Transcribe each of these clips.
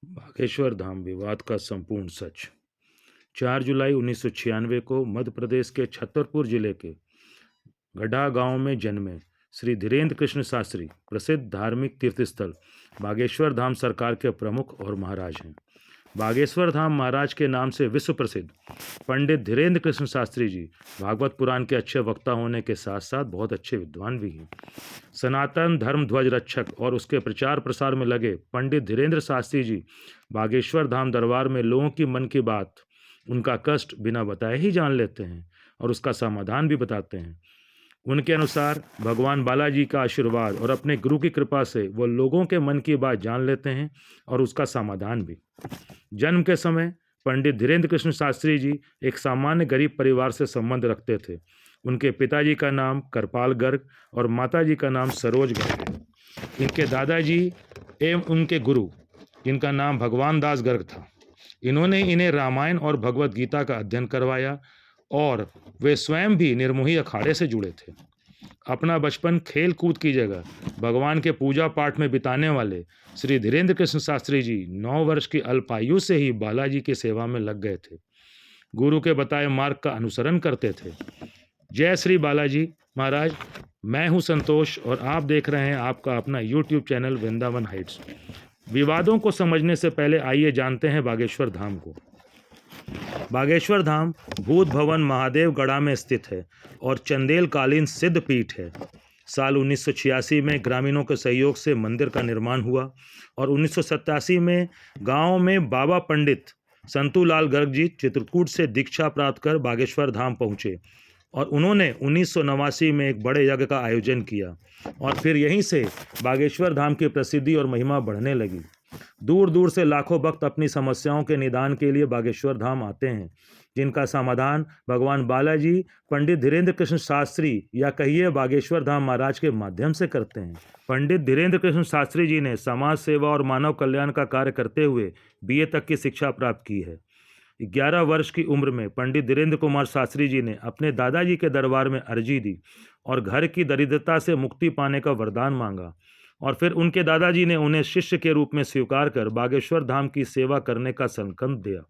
बागेश्वर धाम विवाद का संपूर्ण सच। 4 जुलाई 1996 को मध्य प्रदेश के छतरपुर जिले के गढ़ा गांव में जन्मे श्री धीरेन्द्र कृष्ण शास्त्री प्रसिद्ध धार्मिक तीर्थस्थल बागेश्वर धाम सरकार के प्रमुख और महाराज हैं। बागेश्वर धाम महाराज के नाम से विश्व प्रसिद्ध पंडित धीरेन्द्र कृष्ण शास्त्री जी भागवत पुराण के अच्छे वक्ता होने के साथ साथ बहुत अच्छे विद्वान भी हैं। सनातन धर्म ध्वज रक्षक और उसके प्रचार प्रसार में लगे पंडित धीरेन्द्र शास्त्री जी बागेश्वर धाम दरबार में लोगों की मन की बात, उनका कष्ट बिना बताए ही जान लेते हैं और उसका समाधान भी बताते हैं। उनके अनुसार भगवान बालाजी का आशीर्वाद और अपने गुरु की कृपा से वो लोगों के मन की बात जान लेते हैं और उसका समाधान भी। जन्म के समय पंडित धीरेन्द्र कृष्ण शास्त्री जी एक सामान्य गरीब परिवार से संबंध रखते थे। उनके पिताजी का नाम करपाल गर्ग और माताजी का नाम सरोज गर्ग है। इनके दादाजी एवं उनके गुरु, जिनका नाम भगवान दास गर्ग था, इन्होंने इन्हें रामायण और भगवत गीता का अध्ययन करवाया और वे स्वयं भी निर्मोही अखाड़े से जुड़े थे। अपना बचपन खेल कूद की जगह भगवान के पूजा पाठ में बिताने वाले श्री धीरेन्द्र कृष्ण शास्त्री जी 9 वर्ष की अल्पायु से ही बालाजी की सेवा में लग गए थे। गुरु के बताए मार्ग का अनुसरण करते थे। जय श्री बालाजी महाराज। मैं हूं संतोष और आप देख रहे हैं आपका अपना YouTube चैनल वृंदावन हाइट्स। विवादों को समझने से पहले आइए जानते हैं बागेश्वर धाम को। बागेश्वर धाम भूत भवन महादेव गढ़ा में स्थित है और चंदेल कालीन सिद्ध पीठ है। साल 1986 में ग्रामीणों के सहयोग से मंदिर का निर्माण हुआ और 1987 में गांव में बाबा पंडित संतूलाल गर्ग जी चित्रकूट से दीक्षा प्राप्त कर बागेश्वर धाम पहुँचे और उन्होंने 1989 में एक बड़े यज्ञ का आयोजन किया और फिर यहीं से बागेश्वर धाम की प्रसिद्धि और महिमा बढ़ने लगी। दूर दूर से लाखों भक्त अपनी समस्याओं के निदान के लिए बागेश्वर धाम आते हैं, जिनका समाधान भगवान बालाजी पंडित धीरेन्द्र कृष्ण शास्त्री या कहिए बागेश्वर धाम महाराज के माध्यम से करते हैं। पंडित धीरेन्द्र कृष्ण शास्त्री जी ने समाज सेवा और मानव कल्याण का कार्य करते हुए BA तक की शिक्षा प्राप्त की है। 11 वर्ष की उम्र में पंडित धीरेन्द्र कुमार शास्त्री जी ने अपने दादाजी के दरबार में अर्जी दी और घर की दरिद्रता से मुक्ति पाने का वरदान मांगा और फिर उनके दादाजी ने उन्हें शिष्य के रूप में स्वीकार कर बागेश्वर धाम की सेवा करने का संकल्प दिया।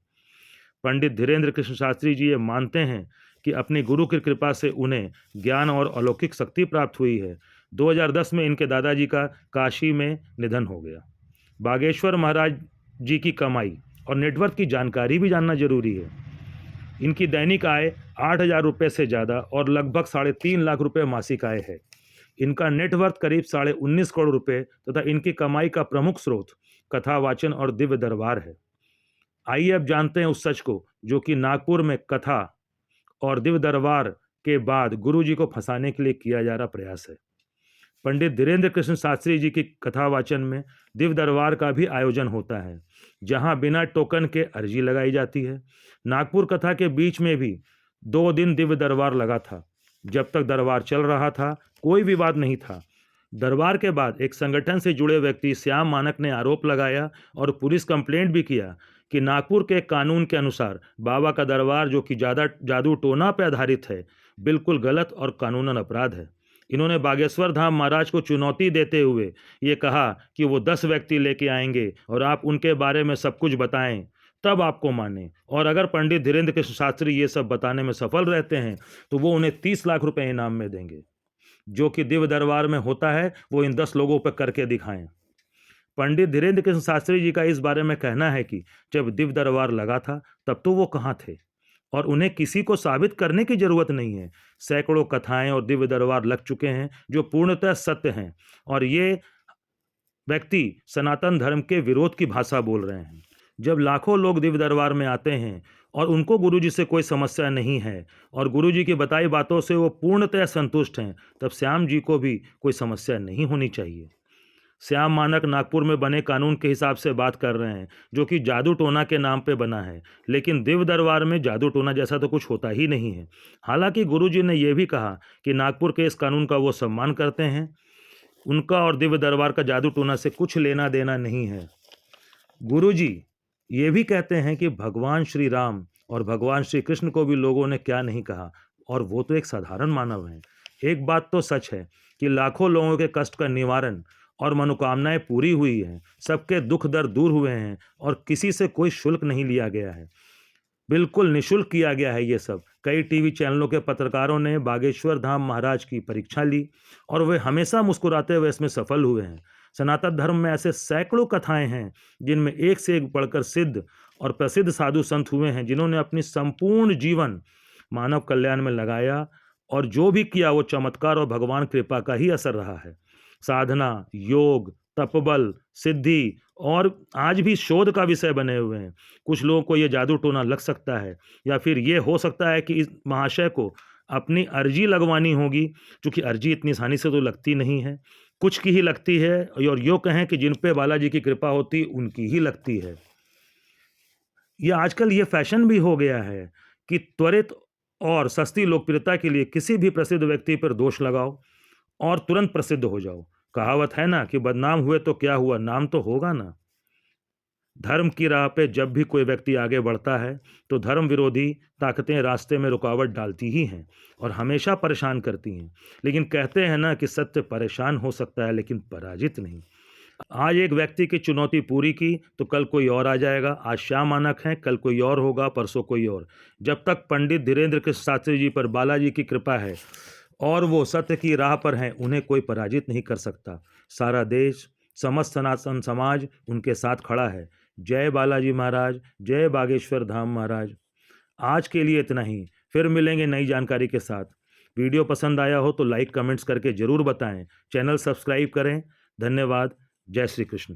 पंडित धीरेन्द्र कृष्ण शास्त्री जी ये मानते हैं कि अपनी गुरु की कृपा से उन्हें ज्ञान और अलौकिक शक्ति प्राप्त हुई है। 2010 में इनके दादाजी का काशी में निधन हो गया। बागेश्वर महाराज जी की कमाई और नेटवर्थ की जानकारी भी जानना जरूरी है। इनकी दैनिक आय 8,000 रुपये से ज़्यादा और लगभग 3.5 लाख रुपये मासिक आय है। इनका नेटवर्थ करीब 19.5 करोड़ रुपए तथा इनकी कमाई का प्रमुख स्रोत कथा वाचन और दिव्य दरबार है। आइए अब जानते हैं उस सच को जो कि नागपुर में कथा और दिव्य दरबार के बाद गुरुजी को फंसाने के लिए किया जा रहा प्रयास है। पंडित धीरेन्द्र कृष्ण शास्त्री जी की कथा वाचन में दिव्य दरबार का भी आयोजन होता है, जहां बिना टोकन के अर्जी लगाई जाती है। नागपुर कथा के बीच में भी 2 दिन दिव्य दरबार लगा था। जब तक दरबार चल रहा था कोई विवाद नहीं था। दरबार के बाद एक संगठन से जुड़े व्यक्ति श्याम मानक ने आरोप लगाया और पुलिस कंप्लेंट भी किया कि नागपुर के कानून के अनुसार बाबा का दरबार जो कि जादू टोना पर आधारित है, बिल्कुल गलत और कानूनन अपराध है। इन्होंने बागेश्वर धाम महाराज को चुनौती देते हुए ये कहा कि वो 10 व्यक्ति लेके आएंगे और आप उनके बारे में सब कुछ बताएं, तब आपको माने। और अगर पंडित धीरेन्द्र कृष्ण शास्त्री ये सब बताने में सफल रहते हैं तो वो उन्हें 30 लाख रुपए इनाम में देंगे। जो कि दिव्य दरबार में होता है वो इन 10 लोगों पर करके दिखाएं। पंडित धीरेन्द्र कृष्ण शास्त्री जी का इस बारे में कहना है कि जब दिव्य दरबार लगा था तब तो वो कहाँ थे और उन्हें किसी को साबित करने की जरूरत नहीं है। सैकड़ों कथाएं और दिव्य दरबार लग चुके हैं जो पूर्णतः सत्य हैं और ये व्यक्ति सनातन धर्म के विरोध की भाषा बोल रहे हैं। जब लाखों लोग दिव्य दरबार में आते हैं और उनको गुरुजी से कोई समस्या नहीं है और गुरुजी की बताई बातों से वो पूर्णतः संतुष्ट हैं, तब श्याम जी को भी कोई समस्या नहीं होनी चाहिए। श्याम मानक नागपुर में बने कानून के हिसाब से बात कर रहे हैं जो कि जादू टोना के नाम पे बना है, लेकिन दिव्य दरबार में जादू टोना जैसा तो कुछ होता ही नहीं है। हालांकि गुरुजी ने यह भी कहा कि नागपुर के इस कानून का वो सम्मान करते हैं। उनका और दिव्य दरबार का जादू टोना से कुछ लेना देना नहीं है। गुरुजी ये भी कहते हैं कि भगवान श्री राम और भगवान श्री कृष्ण को भी लोगों ने क्या नहीं कहा और वो तो एक साधारण मानव हैं। एक बात तो सच है कि लाखों लोगों के कष्ट का निवारण और मनोकामनाएं पूरी हुई हैं, सबके दुख दर्द दूर हुए हैं और किसी से कोई शुल्क नहीं लिया गया है, बिल्कुल निःशुल्क किया गया है ये सब। कई टीवी चैनलों के पत्रकारों ने बागेश्वर धाम महाराज की परीक्षा ली और वे हमेशा मुस्कुराते हुए इसमें सफल हुए हैं। सनातन धर्म में ऐसे सैकड़ों कथाएं हैं जिनमें एक से एक बढ़कर सिद्ध और प्रसिद्ध साधु संत हुए हैं, जिन्होंने अपनी संपूर्ण जीवन मानव कल्याण में लगाया और जो भी किया वो चमत्कार और भगवान कृपा का ही असर रहा है। साधना, योग, तपबल, सिद्धि और आज भी शोध का विषय बने हुए हैं। कुछ लोगों को ये जादू टोना लग सकता है या फिर ये हो सकता है कि इस महाशय को अपनी अर्जी लगवानी होगी, क्योंकि अर्जी इतनी आसानी से तो लगती नहीं है, कुछ की ही लगती है और यो कहें कि जिन पे बालाजी की कृपा होती उनकी ही लगती है। ये आजकल ये फैशन भी हो गया है कि त्वरित और सस्ती लोकप्रियता के लिए किसी भी प्रसिद्ध व्यक्ति पर दोष लगाओ और तुरंत प्रसिद्ध हो जाओ। कहावत है ना कि बदनाम हुए तो क्या हुआ, नाम तो होगा ना। धर्म की राह पे जब भी कोई व्यक्ति आगे बढ़ता है तो धर्म विरोधी ताकतें रास्ते में रुकावट डालती ही हैं और हमेशा परेशान करती हैं। लेकिन कहते हैं ना कि सत्य परेशान हो सकता है लेकिन पराजित नहीं। आज एक व्यक्ति की चुनौती पूरी की तो कल कोई और आ जाएगा। आज श्याम मानक हैं, कल कोई और होगा, परसों कोई और। जब तक पंडित धीरेन्द्र कृष्ण शास्त्री जी पर बालाजी की कृपा है और वो सत्य की राह पर हैं, उन्हें कोई पराजित नहीं कर सकता। सारा देश, समस्त सनातन समाज उनके साथ खड़ा है। जय बालाजी महाराज, जय बागेश्वर धाम महाराज। आज के लिए इतना ही, फिर मिलेंगे नई जानकारी के साथ। वीडियो पसंद आया हो तो लाइक कमेंट्स करके ज़रूर बताएं। चैनल सब्सक्राइब करें। धन्यवाद। जय श्री कृष्ण।